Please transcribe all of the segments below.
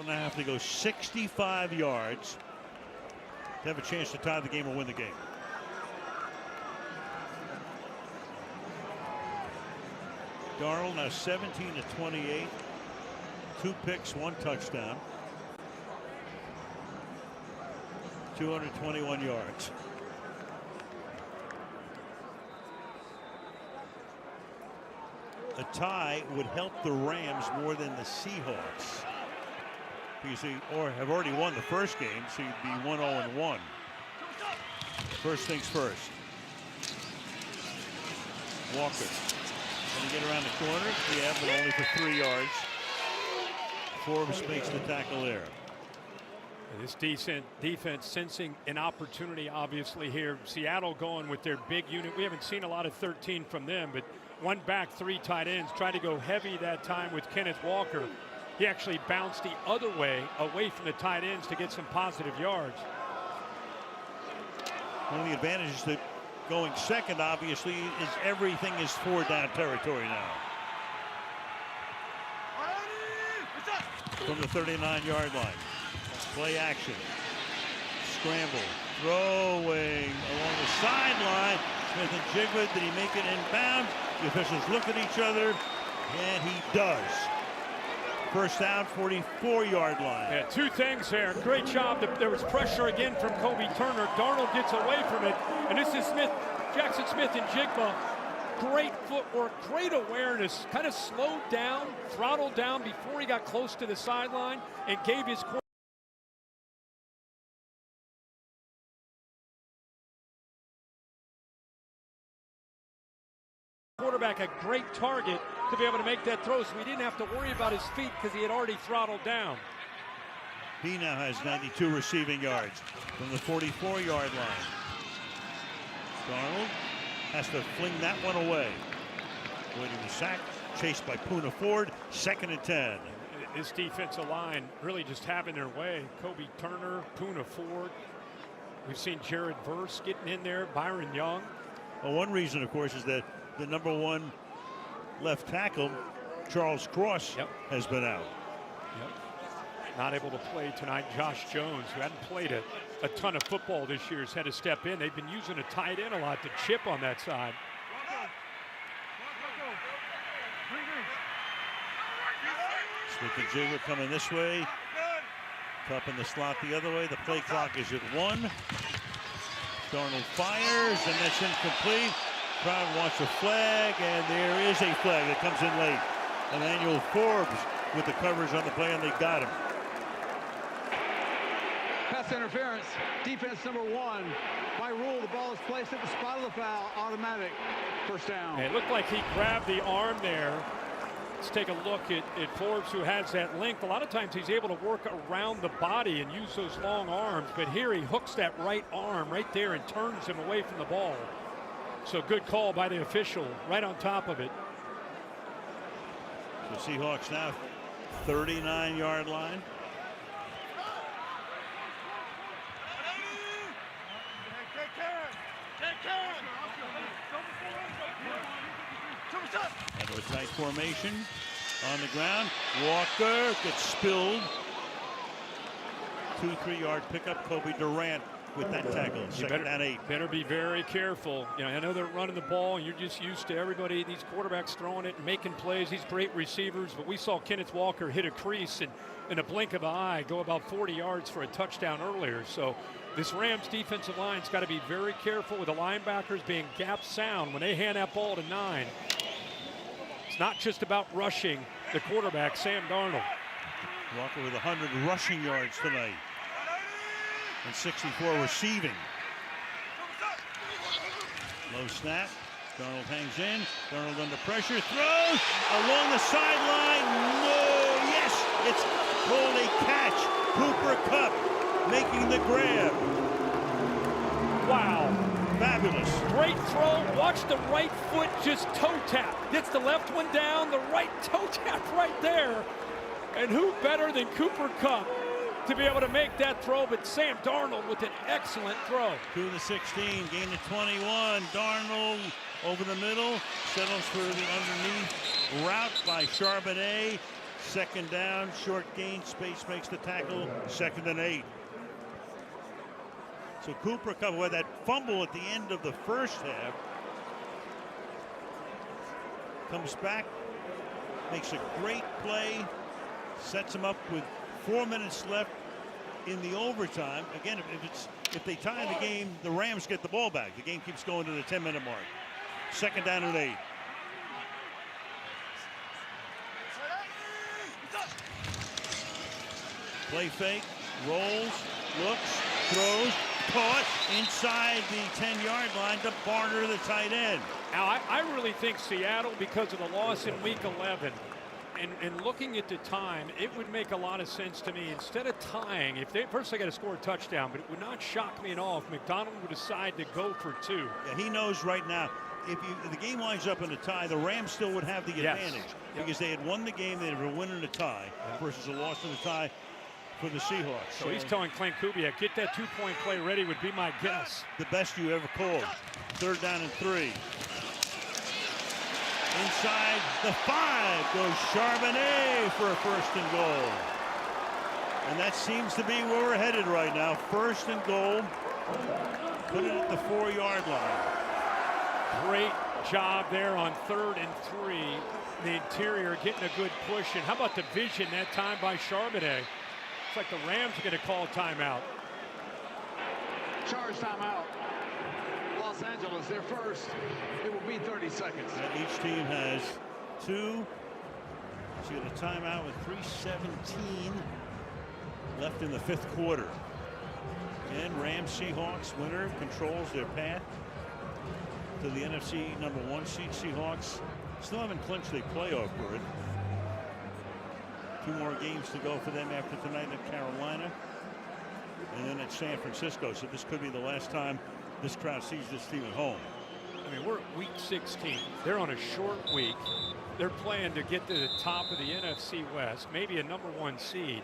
Seattle now have to go 65 yards to have a chance to tie the game or win the game. Darnold now 17 to 28. 2 picks, 1 touchdown. 221 yards. A tie would help the Rams more than the Seahawks, because they have already won the first game, so you'd be 1-0-1. First things first. Walker. Going to get around the corner. Yeah, but only for 3 yards. Forbes makes the tackle there. This decent defense sensing an opportunity, obviously, here. Seattle going with their big unit. We haven't seen a lot of 13 from them, but 1 back, 3 tight ends. Tried to go heavy that time with Kenneth Walker. He actually bounced the other way, away from the tight ends, to get some positive yards. One of the advantages that going second, obviously, is everything is 4-down territory now. From the 39-yard line. Play action. Scramble. Throwing along the sideline. Smith and Jigba, did he make it inbound? The officials look at each other, and he does. First down, 44-yard line. Yeah, 2 things there. Great job. There was pressure again from Kobe Turner. Darnold gets away from it, and this is Jackson Smith and Jigba. Great footwork, great awareness. Kind of slowed down, throttled down before he got close to the sideline, and gave his quarterback a great target to be able to make that throw, so he didn't have to worry about his feet because he had already throttled down. He now has 92 receiving yards from the 44-yard line. Darnold has to fling that one away. Waiting the sack, chased by Poona Ford, 2nd and 10. This defensive line really just having their way. Kobe Turner, Poona Ford. We've seen Jared Verse getting in there, Byron Young. Well, one reason, of course, is that the number 1 left tackle, Charles Cross, has been out. Not able to play tonight. Josh Jones, who hadn't played a ton of football this year, has had to step in. They've been using a tight end a lot to chip on that side. Smith and Jigba coming this way. Cup in the slot the other way. The play clock is at 1. Darnold fires, and that's incomplete. Crowd wants a flag, and there is a flag that comes in late. Emmanuel Forbes with the coverage on the play, and they got him. Pass interference, defense number 1. By rule, the ball is placed at the spot of the foul, automatic. First down. It looked like he grabbed the arm there. Let's take a look at Forbes, who has that length. A lot of times he's able to work around the body and use those long arms, but here he hooks that right arm right there and turns him away from the ball. So good call by the official, right on top of it. The Seahawks now 39-yard line. And it was tight formation on the ground. Walker gets spilled. 2-3-yard pickup. Kobe Durant with that tackle. Second down 8. Better be very careful. You know, I know they're running the ball, and you're just used to everybody, these quarterbacks throwing it and making plays. These great receivers, but we saw Kenneth Walker hit a crease and in a blink of an eye go about 40 yards for a touchdown earlier. So this Rams defensive line's got to be very careful with the linebackers being gap sound when they hand that ball to 9. It's not just about rushing the quarterback, Sam Darnold. Walker with 100 rushing yards tonight and 64 receiving. Low snap. Darnold hangs in. Darnold under pressure. Throws along the sideline. No. Yes. It's called a catch. Cooper Kupp making the grab. Wow. Fabulous. Great throw. Watch the right foot just toe tap. Gets the left one down. The right toe tap right there. And who better than Cooper Kupp to be able to make that throw, but Sam Darnold with an excellent throw. To the 16, gain to 21. Darnold over the middle, settles for the underneath route by Charbonnet. Second down, short gain, space makes the tackle, 2nd and 8. So Cooper covered with that fumble at the end of the first half. Comes back, makes a great play, sets him up with 4 minutes left in the overtime. Again, if they tie the game, the Rams get the ball back. The game keeps going to the 10-minute mark. 2nd down and 8. Play fake, rolls, looks, throws, caught inside the 10-yard line to Barner, the tight end. Now, I really think Seattle, because of the loss in Week 11, and looking at the time, it would make a lot of sense to me. Instead of tying, first they got to score a touchdown, but it would not shock me at all if McDonald would decide to go for 2. Yeah, he knows right now, if the game lines up in a tie, the Rams still would have the advantage because they had won the game, they were winning a tie versus a loss in a tie for the Seahawks. So he's telling Clint Kubiak, get that 2-point play ready would be my guess. The best you ever called. 3rd down and 3. Inside the 5 goes Charbonnet for a 1st and goal. And that seems to be where we're headed right now. 1st and goal. Put it at the 4-yard line. Great job there on 3rd and 3. The interior getting a good push. And how about the vision that time by Charbonnet? It's like the Rams are going to call a timeout. Charge timeout. Los Angeles, their first. It will be 30 seconds. Each team has 2. So you got a timeout with 3:17 left in the 5th quarter. And Rams Seahawks winner controls their path to the NFC #1 seed. Seahawks still haven't clinched a playoff berth. 2 more games to go for them after tonight at Carolina and then at San Francisco. So this could be the last time this crowd sees this team at home. I mean, we're at week 16. They're on a short week. They're playing to get to the top of the NFC West, maybe a #1 seed.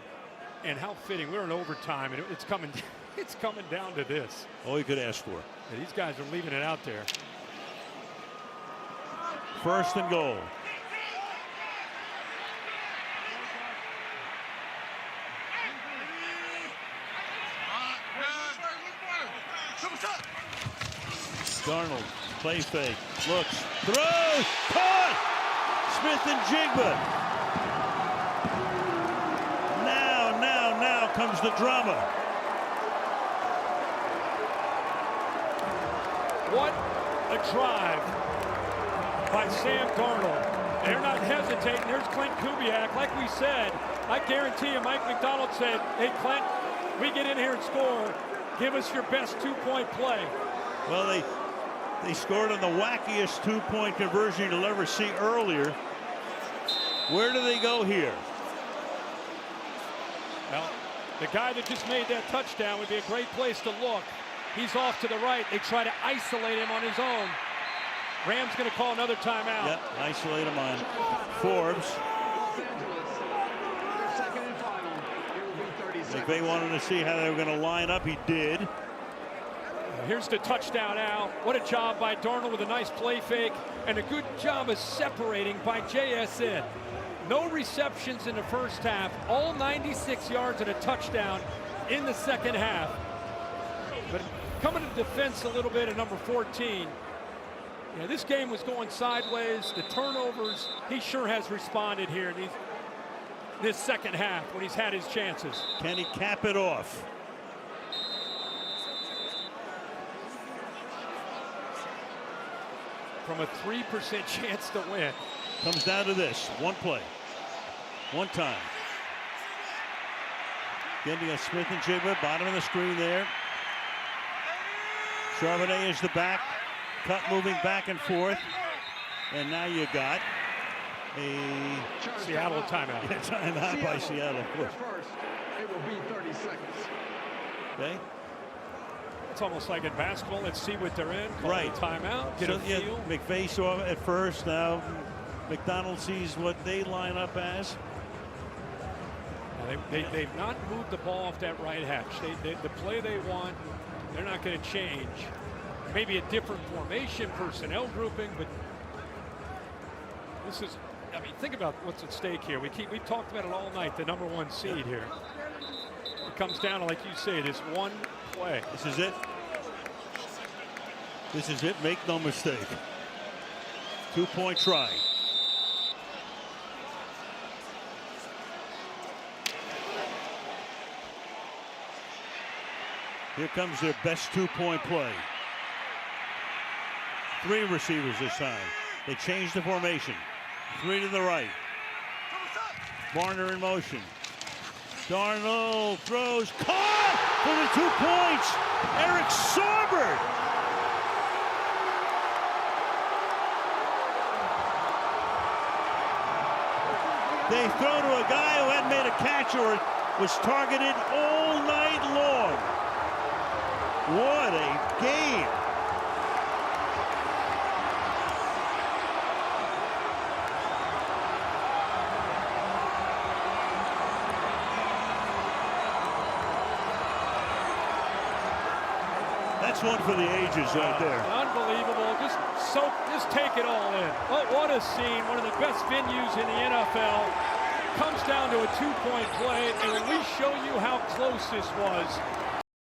And how fitting. We're in overtime, and it's coming down to this. All you could ask for. Yeah, these guys are leaving it out there. 1st and goal. Darnold, play fake, looks, throws, caught! Smith-Njigba. Now comes the drama. What a drive by Sam Darnold. They're not hesitating. There's Clint Kubiak. Like we said, I guarantee you Mike McDonald said, hey, Clint, we get in here and score. Give us your best 2-point play. Well, they scored on the wackiest 2-point conversion you'll ever see earlier. Where do they go here? Well, the guy that just made that touchdown would be a great place to look. He's off to the right. They try to isolate him on his own. Rams going to call another timeout. Yep, isolate him on Forbes. McVay wanted to see how they were going to line up. He did. Here's the touchdown now. What a job by Darnold with a nice play fake and a good job of separating by JSN. No receptions in the first half. All 96 yards and a touchdown in the second half. But coming to defense a little bit at number 14. Yeah, this game was going sideways. The turnovers, he sure has responded here in this second half when he's had his chances. Can he cap it off? From a 3% chance to win. Comes down to this. One play. One time. Getting a Smith-Njigba, bottom of the screen there. Charbonnet is the back. Cut moving back and forth. And now you got a Seattle timeout. Yeah, timeout by Seattle. First, it will be 30 seconds. Okay. It's almost like in basketball. Let's see what they're in. Call Right. a timeout. Get So, a feel. McVay saw it at first. Now McDonald sees what they line up as. They've not moved the ball off that right hatch. The play they want, they're not going to change. Maybe a different formation, personnel grouping, but this is I mean, think about what's at stake here. We've talked about it all night, the #1 seed here. It comes down to, like you say, this one play. This is it. This is it. Make no mistake. 2-point try. Here comes their best 2-point play. 3 receivers this time. They changed the formation. 3 to the right. Varner in motion. Darnold throws. Caught for the 2 points. Eric Saubert. They throw to a guy who hadn't made a catch or was targeted all night long. What a game. That's one for the ages right there. Unbelievable. Just take it all in. What a scene. One of the best venues in the NFL. Comes down to a 2-point play, and when we show you how close this was,